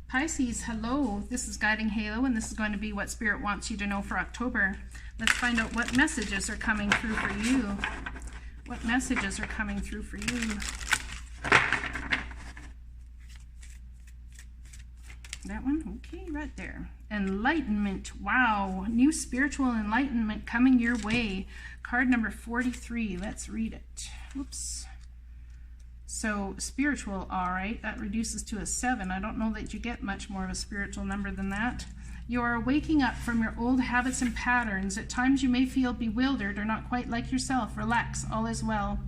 Pisces, hello. This is GuidingHalo, and this is going to be what Spirit wants you to know for October. Let's find out what messages are coming through for you. What messages are coming through for you? That one? Okay, right there. Enlightenment. Wow. New spiritual enlightenment coming your way. Card number 43. Let's read it. Whoops. So spiritual, all right, that reduces to a 7. I don't know that you get much more of a spiritual number than that. You are waking up from your old habits and patterns. At times you may feel bewildered or not quite like yourself. Relax, all is well.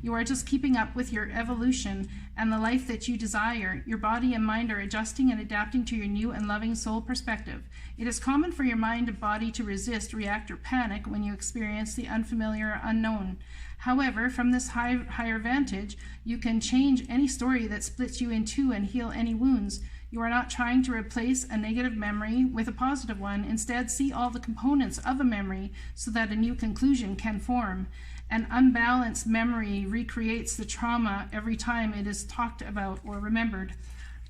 You are just keeping up with your evolution and the life that you desire. Your body and mind are adjusting and adapting to your new and loving soul perspective. It is common for your mind and body to resist, react, or panic when you experience the unfamiliar or unknown. However, from this higher vantage, you can change any story that splits you in two and heal any wounds. You are not trying to replace a negative memory with a positive one. Instead, see all the components of a memory so that a new conclusion can form. An unbalanced memory recreates the trauma every time it is talked about or remembered.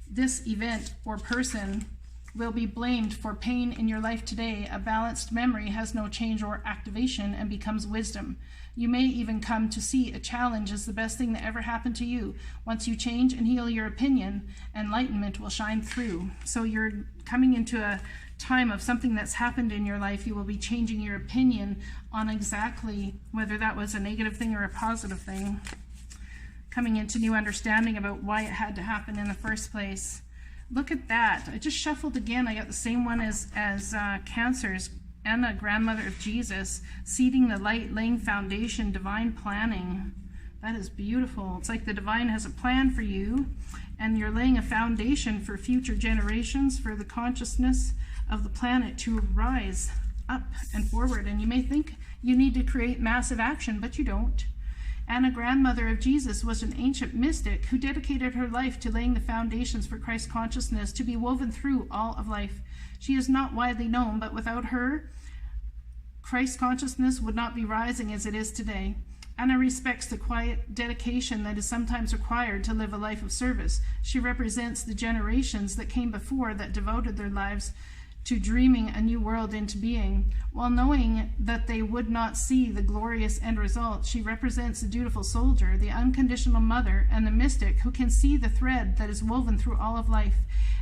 This event or person will be blamed for pain in your life today. A balanced memory has no change or activation and becomes wisdom. You may even come to see a challenge as the best thing that ever happened to you. Once you change and heal your opinion, enlightenment will shine through. So you're coming into a time of something that's happened in your life. You will be changing your opinion on exactly whether that was a negative thing or a positive thing. Coming into new understanding about why it had to happen in the first place. Look at that. I just shuffled again. I got the same one as Cancer's. Anna, grandmother of Jesus, seeding the light, laying foundation, divine planning. That is beautiful. It's like the divine has a plan for you, and you're laying a foundation for future generations, for the consciousness of the planet to rise up and forward. And you may think you need to create massive action, but you don't. Anna, grandmother of Jesus, was an ancient mystic who dedicated her life to laying the foundations for Christ consciousness to be woven through all of life. She is not widely known, but without her, Christ consciousness would not be rising as it is today. Anna respects the quiet dedication that is sometimes required to live a life of service. She represents the generations that came before that devoted their lives to dreaming a new world into being. While knowing that they would not see the glorious end result, she represents the dutiful soldier, the unconditional mother, and the mystic who can see the thread that is woven through all of life.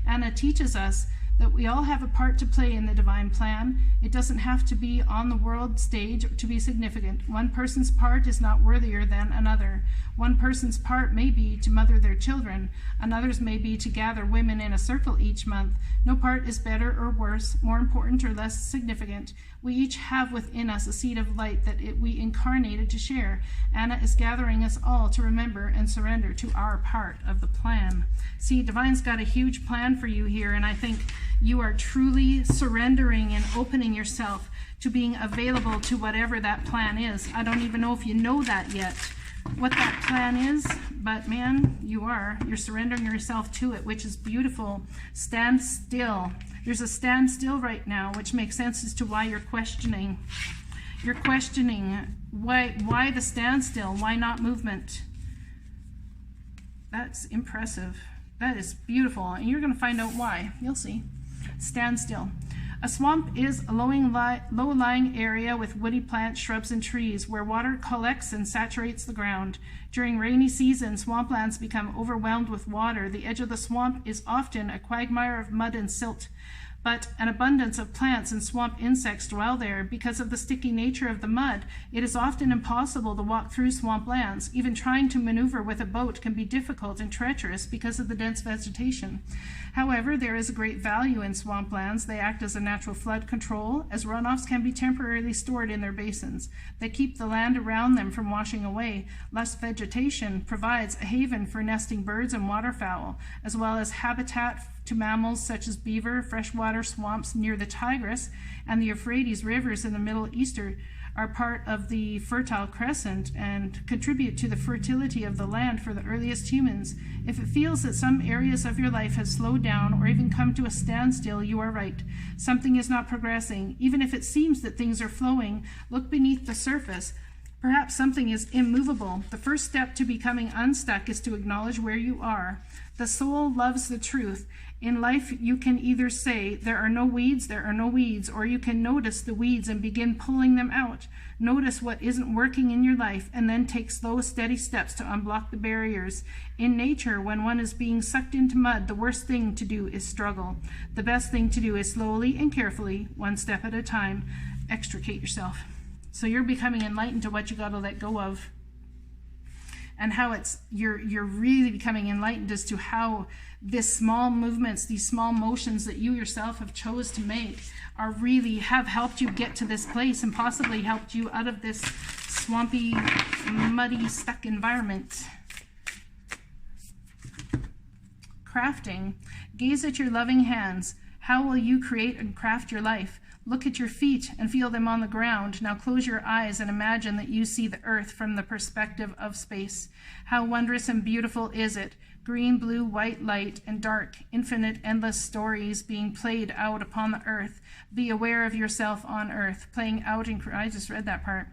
Anna teaches us that we all have a part to play in the divine plan. It doesn't have to be on the world stage to be significant. One person's part is not worthier than another. One person's part may be to mother their children. Another's may be to gather women in a circle each month. No part is better or worse, more important or less significant. We each have within us a seed of light that we incarnated to share. Anna is gathering us all to remember and surrender to our part of the plan. See, Divine's got a huge plan for you here, and I think you are truly surrendering and opening yourself to being available to whatever that plan is. I don't even know if you know that yet, what that plan is, but man, you're surrendering yourself to it, which is beautiful. Stand still. There's a stand still right now, which makes sense as to why you're questioning. You're questioning why the standstill, why not movement? That's impressive. That is beautiful, and you're going to find out why. You'll see. Stand still. A swamp is a low-lying area with woody plants, shrubs, and trees where water collects and saturates the ground. During rainy season, swamplands become overwhelmed with water. The edge of the swamp is often a quagmire of mud and silt, but an abundance of plants and swamp insects dwell there. Because of the sticky nature of the mud, it is often impossible to walk through swamplands. Even trying to maneuver with a boat can be difficult and treacherous because of the dense vegetation. However, there is a great value in swamplands. They act as a natural flood control, as runoffs can be temporarily stored in their basins. They keep the land around them from washing away. Lush vegetation provides a haven for nesting birds and waterfowl, as well as habitat to mammals such as beaver. Freshwater swamps near the Tigris and the Euphrates rivers in the Middle East are part of the Fertile Crescent and contribute to the fertility of the land for the earliest humans. If it feels that some areas of your life have slowed down or even come to a standstill, you are right. Something is not progressing. Even if it seems that things are flowing, look beneath the surface. Perhaps something is immovable. The first step to becoming unstuck is to acknowledge where you are. The soul loves the truth. In life, you can either say, there are no weeds, or you can notice the weeds and begin pulling them out. Notice what isn't working in your life, and then take slow, steady steps to unblock the barriers. In nature, when one is being sucked into mud, the worst thing to do is struggle. The best thing to do is slowly and carefully, one step at a time, extricate yourself. So you're becoming enlightened to what you got to let go of. And how you're really becoming enlightened as to how these small movements, these small motions that you yourself have chose to make are really have helped you get to this place and possibly helped you out of this swampy, muddy, stuck environment. Crafting. Gaze at your loving hands. How will you create and craft your life? Look at your feet and feel them on the ground. Now close your eyes and imagine that you see the earth from the perspective of space. How wondrous and beautiful is it? Green, blue, white light, and dark, infinite, endless stories being played out upon the earth. Be aware of yourself on earth, playing out in... I just read that part.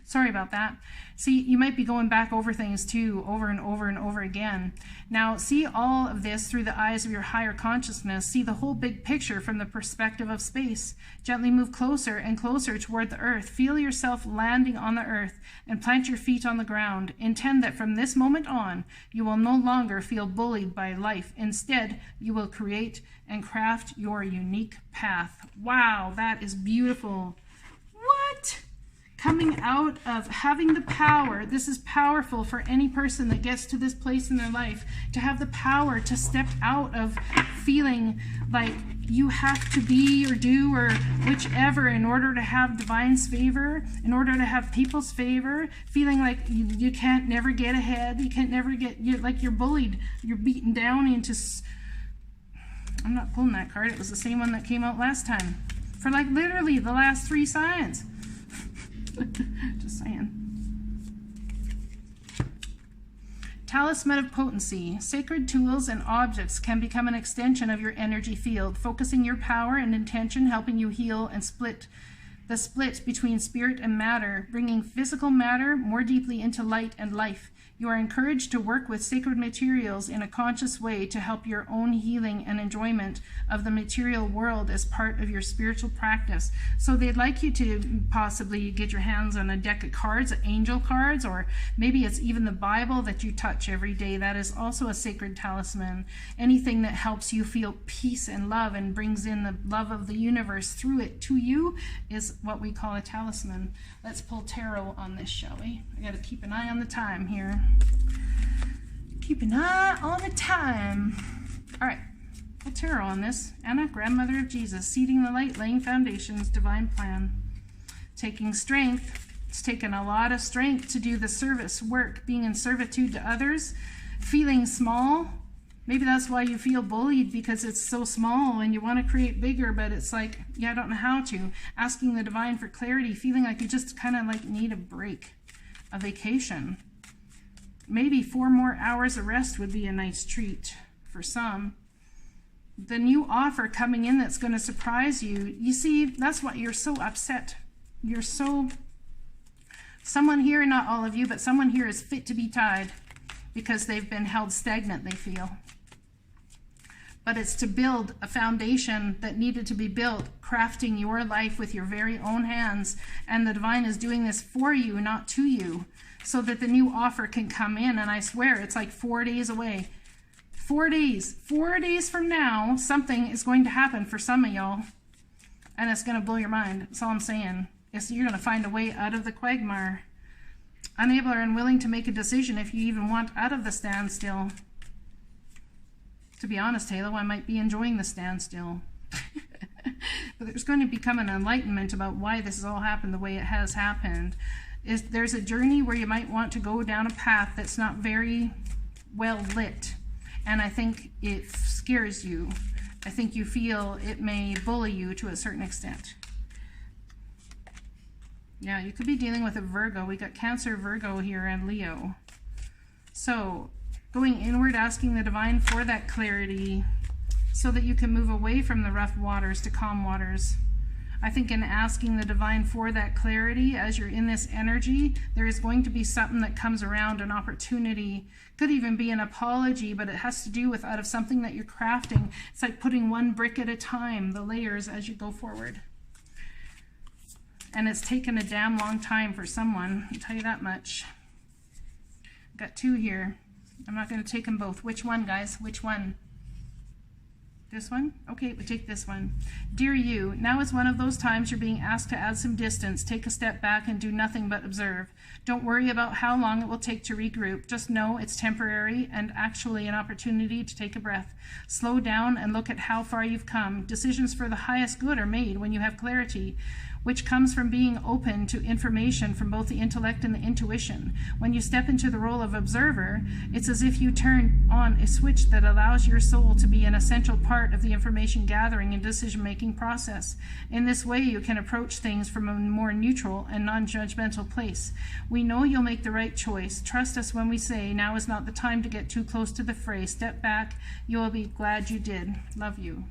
Sorry about that. See, you might be going back over things too, over and over and over again. Now, see all of this through the eyes of your higher consciousness. See the whole big picture from the perspective of space. Gently move closer and closer toward the earth. Feel yourself landing on the earth and plant your feet on the ground. Intend that from this moment on, you will no longer feel bullied by life. Instead, you will create and craft your unique path. Wow, that is beautiful. What? Coming out of having the power, this is powerful for any person that gets to this place in their life, to have the power to step out of feeling like you have to be or do or whichever in order to have divine's favor, in order to have people's favor, feeling like you can't never get ahead, you can't never get, like you're bullied, you're beaten down into... I'm not pulling that card, it was the same one that came out last time. For like literally the last 3 signs. Just saying. Talisman of potency. Sacred tools and objects can become an extension of your energy field, focusing your power and intention, helping you heal and split between spirit and matter, bringing physical matter more deeply into light and life. You are encouraged to work with sacred materials in a conscious way to help your own healing and enjoyment of the material world as part of your spiritual practice. So they'd like you to possibly get your hands on a deck of cards, angel cards, or maybe it's even the Bible that you touch every day. That is also a sacred talisman. Anything that helps you feel peace and love and brings in the love of the universe through it to you is what we call a talisman. Let's pull tarot on this, shall we? I got to keep an eye on the time here. Keep an eye on the time. All right, pull tarot on this. Anna, grandmother of Jesus, seeding the light, laying foundations, divine plan. Taking strength. It's taken a lot of strength to do the service work, being in servitude to others, feeling small. Maybe that's why you feel bullied, because it's so small and you want to create bigger, but it's like, yeah, I don't know how to. Asking the divine for clarity, feeling like you just kind of like need a break, a vacation. Maybe 4 more hours of rest would be a nice treat for some. The new offer coming in that's going to surprise you. You see, that's why you're so upset. You're so... Someone here, not all of you, but someone here is fit to be tied because they've been held stagnant, they feel. But it's to build a foundation that needed to be built, crafting your life with your very own hands. And the divine is doing this for you, not to you, so that the new offer can come in. And I swear it's like 4 days away. 4 days. 4 days from now, something is going to happen for some of y'all. And it's going to blow your mind. That's all I'm saying. You're going to find a way out of the quagmire. Unable or unwilling to make a decision if you even want out of the standstill. To be honest, Halo, I might be enjoying the standstill. But there's going to become an enlightenment about why this has all happened the way it has happened. There's a journey where you might want to go down a path that's not very well lit. And I think it scares you. I think you feel it may bully you to a certain extent. Yeah, you could be dealing with a Virgo. We got Cancer, Virgo here, and Leo. So going inward, asking the divine for that clarity so that you can move away from the rough waters to calm waters. I think in asking the divine for that clarity, as you're in this energy, there is going to be something that comes around, an opportunity. Could even be an apology, but it has to do with out of something that you're crafting. It's like putting one brick at a time, the layers as you go forward. And it's taken a damn long time for someone, I'll tell you that much. Got two here. I'm not going to take them both. Which one, guys? Which one? This one? Okay, we take this one. Dear you, now is one of those times you're being asked to add some distance. Take a step back and do nothing but observe. Don't worry about how long it will take to regroup. Just know it's temporary and actually an opportunity to take a breath. Slow down and look at how far you've come. Decisions for the highest good are made when you have clarity, which comes from being open to information from both the intellect and the intuition. When you step into the role of observer, it's as if you turn on a switch that allows your soul to be an essential part of the information gathering and decision-making process. In this way, you can approach things from a more neutral and non-judgmental place. We know you'll make the right choice. Trust us when we say, now is not the time to get too close to the fray. Step back. You will be glad you did. Love you.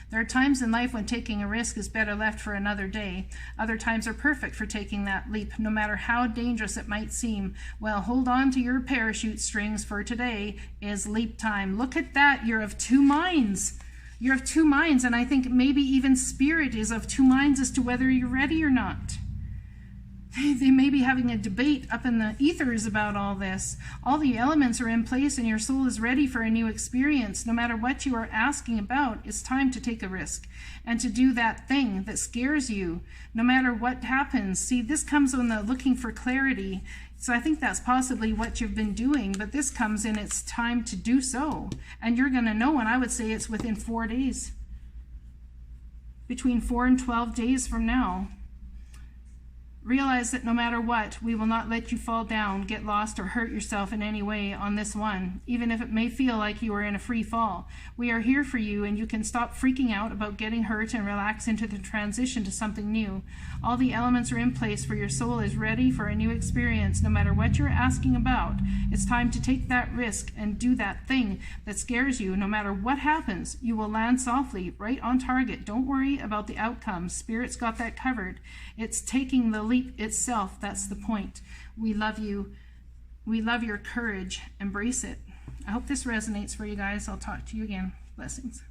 There are times in life when taking a risk is better left for another day. Other times are perfect for taking that leap, no matter how dangerous it might seem. Well, hold on to your parachute strings, for today is leap time. Look at that. You're of two minds. You're of two minds, and I think maybe even spirit is of two minds as to whether you're ready or not. They may be having a debate up in the ethers about all this. All the elements are in place and your soul is ready for a new experience. No matter what you are asking about, it's time to take a risk and to do that thing that scares you, no matter what happens. See, this comes on the looking for clarity. So I think that's possibly what you've been doing, but this comes in, it's time to do so. And you're going to know, and I would say it's within 4 days. Between 4 and 12 days from now. Realize that no matter what, we will not let you fall down, get lost, or hurt yourself in any way on this one, even if it may feel like you are in a free fall. We are here for you, and you can stop freaking out about getting hurt and relax into the transition to something new. All the elements are in place for your soul is ready for a new experience. No matter what you're asking about, it's time to take that risk and do that thing that scares you. No matter what happens, you will land softly, right on target. Don't worry about the outcome. Spirit's got that covered. It's taking the leap itself. That's the point. We love you. We love your courage. Embrace it. I hope this resonates for you guys. I'll talk to you again. Blessings.